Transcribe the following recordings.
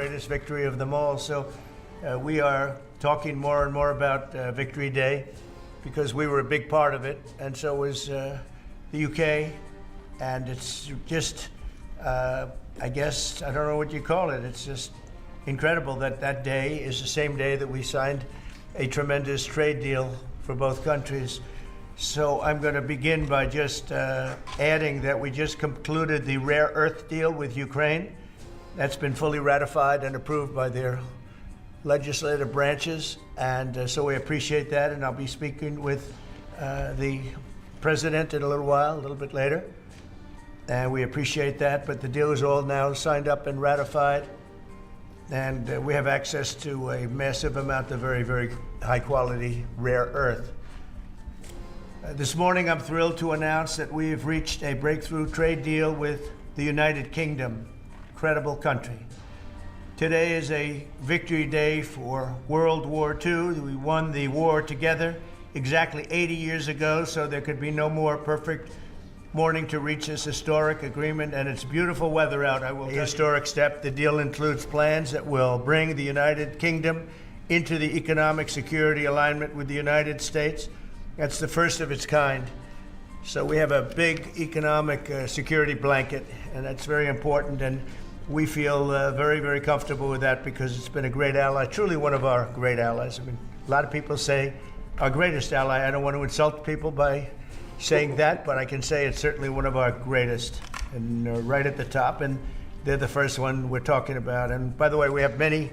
greatest victory of them all. So we are talking more and more about Victory Day because we were a big part of it, and so was the UK. And it's just, I guess, I don't know what you call it. It's just incredible that that day is the same day that we signed a tremendous trade deal for both countries. So I'm going to begin by just adding that we just concluded the rare earth deal with Ukraine. That's been fully ratified and approved by their legislative branches, and so we appreciate that, and I'll be speaking with the president in a little while, a little bit later, and we appreciate that. But the deal is all now signed up and ratified, and we have access to a massive amount of very, very high quality rare earth. This morning I'm thrilled to announce that we've reached a breakthrough trade deal with the United Kingdom, incredible country. Today is a victory day for World War II. We won the war together exactly 80 years ago, so there could be no more perfect morning to reach this historic agreement, and it's beautiful weather out. A historic step. The deal includes plans that will bring the United Kingdom into the economic security alignment with the United States. That's the first of its kind. So we have a big economic security blanket, and that's very important, and we feel very, very comfortable with that because it's been a great ally, truly one of our great allies. I mean, a lot of people say our greatest ally. I don't want to insult people by saying that, but I can say it's certainly one of our greatest, and right at the top, and they're the first one we're talking about. And by the way, we have many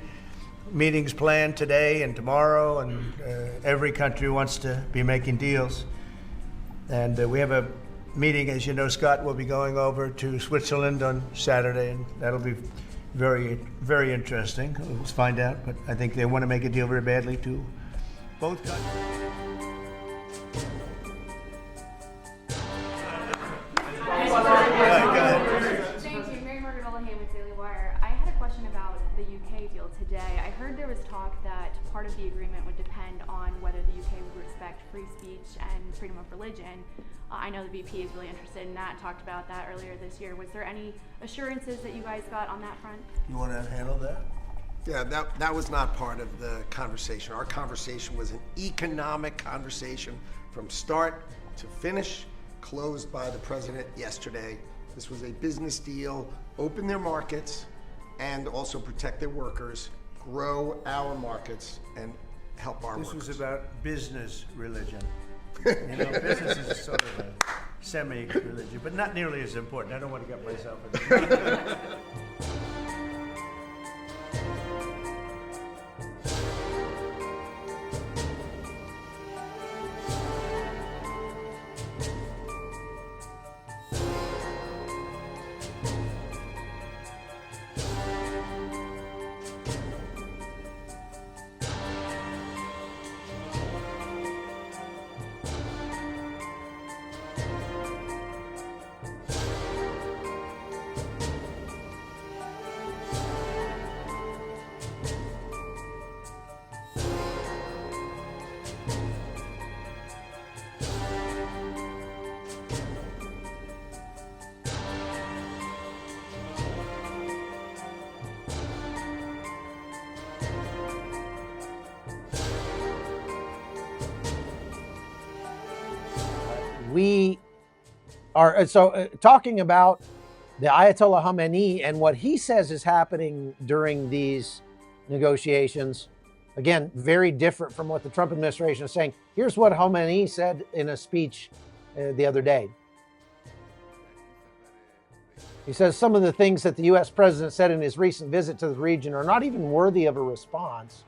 meetings planned today and tomorrow, and every country wants to be making deals. And we have a meeting, as you know, Scott will be going over to Switzerland on Saturday, and that'll be very, very interesting. Let's find out, but I think they want to make a deal very badly too. Both countries. Today, I heard there was talk that part of the agreement would depend on whether the UK would respect free speech and freedom of religion. I know the VP is really interested in that, talked about that earlier this year. Was there any assurances that you guys got on that front? You want to handle that? Yeah, that was not part of the conversation. Our conversation was an economic conversation from start to finish, closed by the president yesterday. This was a business deal, open their markets, and also protect their workers, grow our markets, and help our workers. This was about business religion. You know, business is sort of a semi-religion, but not nearly as important. I don't want to get myself into We are talking about the Ayatollah Khamenei and what he says is happening during these negotiations. Again, very different from what the Trump administration is saying. Here's what Khamenei said in a speech the other day. He says some of the things that the U.S. president said in his recent visit to the region are not even worthy of a response.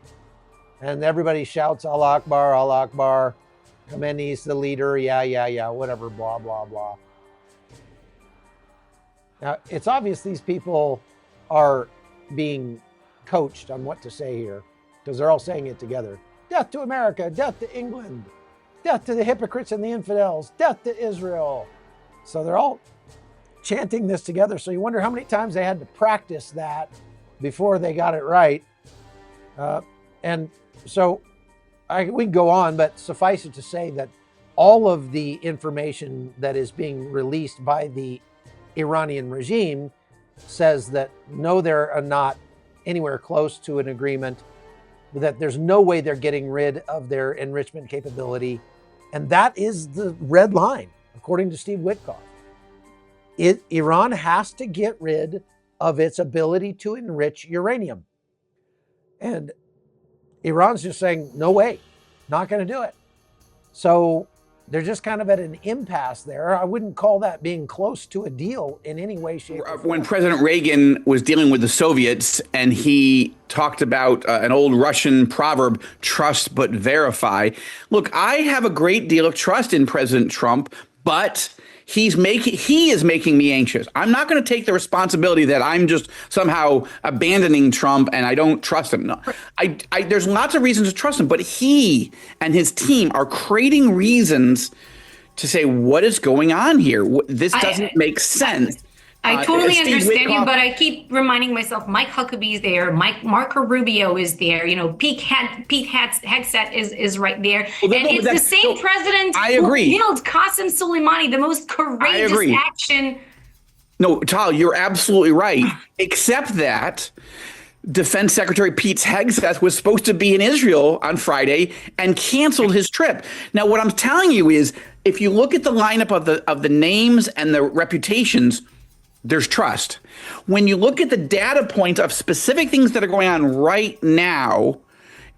And everybody shouts, Allah Akbar, Allah Akbar. Khamenei's the leader, yeah, whatever, blah, blah, blah. Now, it's obvious these people are being coached on what to say here, because they're all saying it together. Death to America, death to England, death to the hypocrites and the infidels, death to Israel. So they're all chanting this together. So you wonder how many times they had to practice that before they got it right. And so we can go on, but suffice it to say that all of the information that is being released by the Iranian regime says that no, there are not anywhere close to an agreement, that there's no way they're getting rid of their enrichment capability. And that is the red line, according to Steve Witkoff. Iran has to get rid of its ability to enrich uranium. And Iran's just saying, no way, not going to do it. So they're just kind of at an impasse there. I wouldn't call that being close to a deal in any way, shape, or form. When President Reagan was dealing with the Soviets and he talked about an old Russian proverb, trust but verify. Look, I have a great deal of trust in President Trump, but he is making me anxious. I'm not going to take the responsibility that I'm just somehow abandoning Trump and I don't trust him. No, there's lots of reasons to trust him, but he and his team are creating reasons to say, what is going on here? This doesn't make sense. I totally Steve understand you, Witkoff, but I keep reminding myself, Mike Huckabee is there, Marco Rubio is there, Pete Hegseth is right there, Well, and it's the same president who killed Qasem Soleimani, the most courageous action. No, Tal, you're absolutely right, except that Defense Secretary Pete Hegseth was supposed to be in Israel on Friday and canceled his trip. Now, what I'm telling you is, if you look at the lineup of the names and the reputations, there's trust. When you look at the data points of specific things that are going on right now,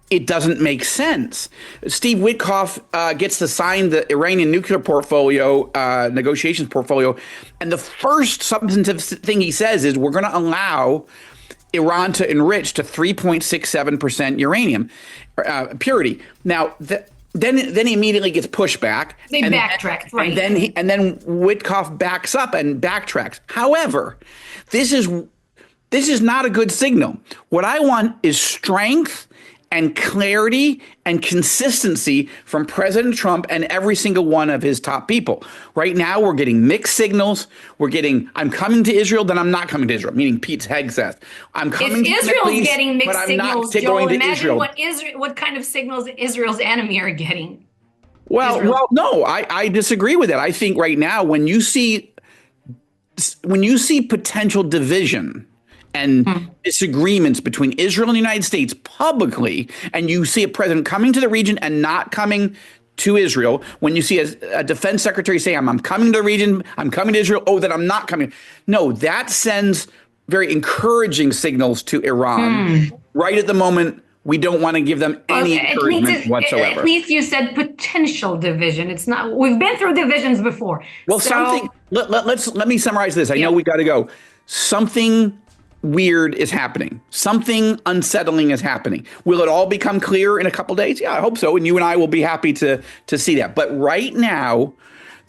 it doesn't make sense. Steve Witkoff gets to sign the Iranian nuclear portfolio, negotiations portfolio, and the first substantive thing he says is, we're going to allow Iran to enrich to 3.67% uranium purity. Now, then he immediately gets pushed back. They backtracked, right? And then Witkoff backs up and backtracks. However, this is not a good signal. What I want is strength and clarity and consistency from President Trump and every single one of his top people. Right now, we're getting mixed signals. We're getting, I'm coming to Israel, then I'm not coming to Israel, meaning Pete Hegseth. I'm coming if to Israel's getting mixed but I'm signals, not Joel, going to imagine Israel. what kind of signals Israel's enemy are getting. Well, no, I disagree with that. I think right now, when you see potential division and disagreements between Israel and the United States publicly, and you see a president coming to the region and not coming to Israel, when you see a defense secretary say, I'm coming to the region, I'm coming to Israel, oh, then I'm not coming. No, that sends very encouraging signals to Iran. Right at the moment, we don't want to give them any encouragement whatsoever. At least you said potential division. It's not. We've been through divisions before. Well, let me summarize this. I know we got to go. Something weird is happening. Something unsettling is happening. Will it all become clear in a couple days? Yeah, I hope so. And you and I will be happy to see that. But right now,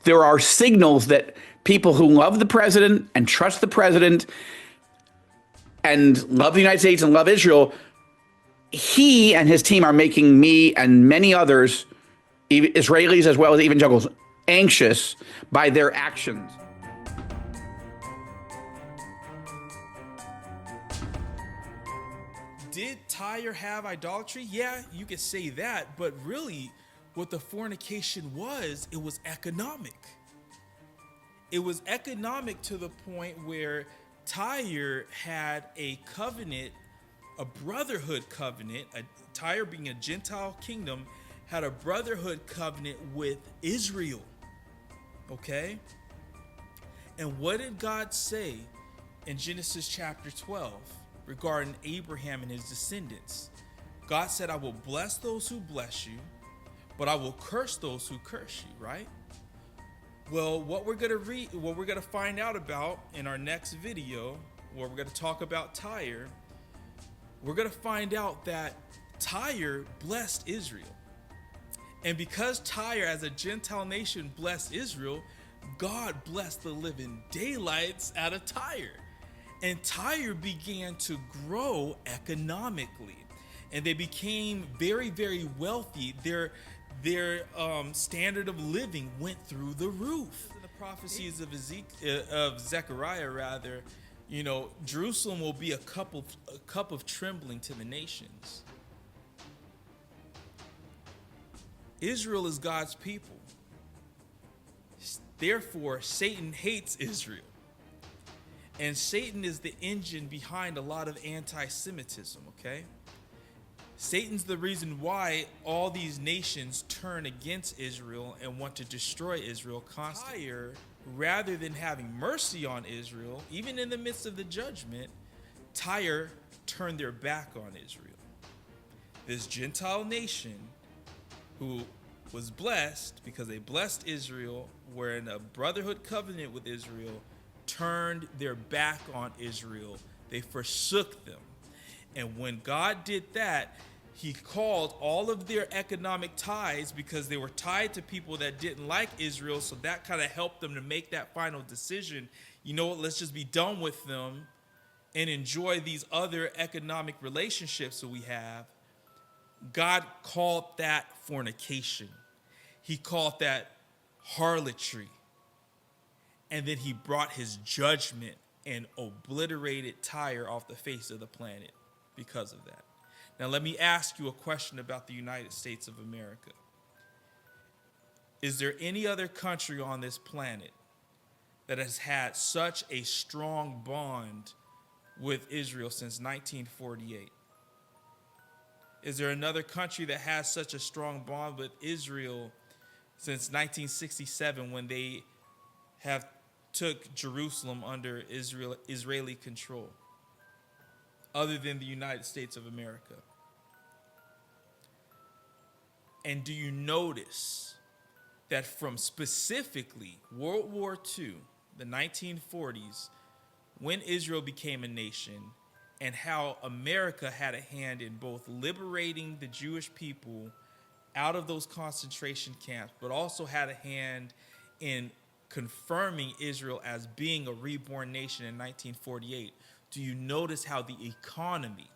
there are signals that people who love the president and trust the president and love the United States and love Israel, he and his team are making me and many others, Israelis as well as evangelicals, anxious by their actions. Did Tyre have idolatry? Yeah, you could say that, but really what the fornication was, it was economic. It was economic to the point where Tyre had a covenant, a brotherhood covenant, Tyre being a Gentile kingdom, had a brotherhood covenant with Israel. Okay? And what did God say in Genesis chapter 12 regarding Abraham and his descendants? God said, I will bless those who bless you, but I will curse those who curse you, right? Well, what we're going to find out about in our next video, where we're going to talk about Tyre, we're going to find out that Tyre blessed Israel. And because Tyre as a Gentile nation blessed Israel, God blessed the living daylights out of Tyre. And Tyre began to grow economically. And they became very, very wealthy. Their standard of living went through the roof. In the prophecies of Zechariah, rather, Jerusalem will be a cup of trembling to the nations. Israel is God's people. Therefore, Satan hates Israel. And Satan is the engine behind a lot of anti-Semitism, okay? Satan's the reason why all these nations turn against Israel and want to destroy Israel constantly. Rather than having mercy on Israel, even in the midst of the judgment, Tyre turned their back on Israel. This Gentile nation who was blessed because they blessed Israel, were in a brotherhood covenant with Israel, turned their back on Israel. They forsook them. And when God did that, he called all of their economic ties, because they were tied to people that didn't like Israel, so that kind of helped them to make that final decision. You know what, let's just be done with them and enjoy these other economic relationships that we have. God called that fornication. He called that harlotry. And then he brought his judgment and obliterated Tyre off the face of the planet because of that. Now, let me ask you a question about the United States of America. Is there any other country on this planet that has had such a strong bond with Israel since 1948? Is there another country that has such a strong bond with Israel since 1967, when they have took Jerusalem under Israeli control, other than the United States of America? And do you notice that from specifically World War II, the 1940s, when Israel became a nation, and how America had a hand in both liberating the Jewish people out of those concentration camps, but also had a hand in confirming Israel as being a reborn nation in 1948, do you notice how the economy,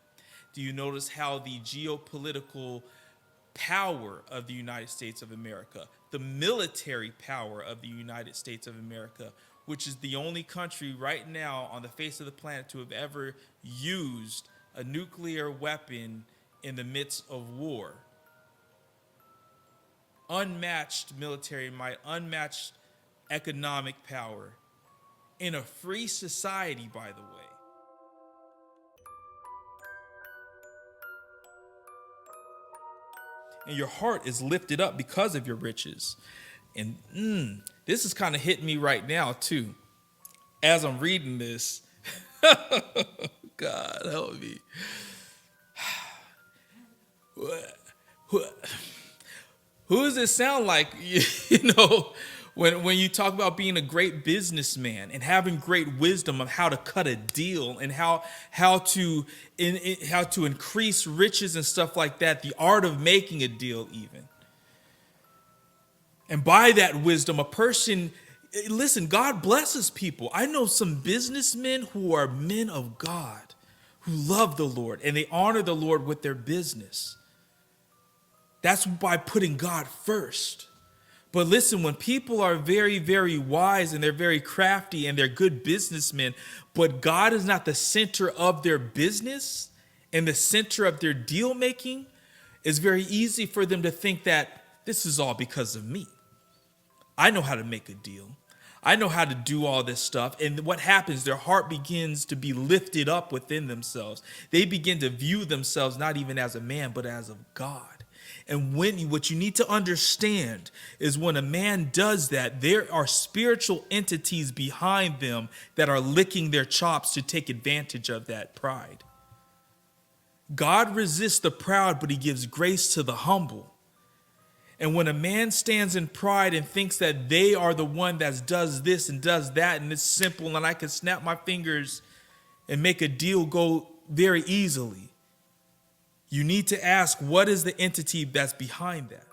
do you notice how the geopolitical power of the United States of America, the military power of the United States of America, which is the only country right now on the face of the planet to have ever used a nuclear weapon in the midst of war? Unmatched military might, unmatched economic power in a free society, by the way. And your heart is lifted up because of your riches. And this is kind of hitting me right now, too. As I'm reading this, God help me. Who does it sound like, you know, when you talk about being a great businessman and having great wisdom of how to cut a deal and how to increase riches and stuff like that, the art of making a deal even. And by that wisdom, a person, listen, God blesses people. I know some businessmen who are men of God, who love the Lord, and they honor the Lord with their business. That's by putting God first. But listen, when people are very, very wise and they're very crafty and they're good businessmen, but God is not the center of their business and the center of their deal making, it's very easy for them to think that this is all because of me. I know how to make a deal. I know how to do all this stuff. And what happens, their heart begins to be lifted up within themselves. They begin to view themselves not even as a man, but as of God. And what you need to understand is when a man does that, there are spiritual entities behind them that are licking their chops to take advantage of that pride. God resists the proud, but he gives grace to the humble. And when a man stands in pride and thinks that they are the one that does this and does that, and it's simple and I can snap my fingers and make a deal go very easily, you need to ask, what is the entity that's behind that?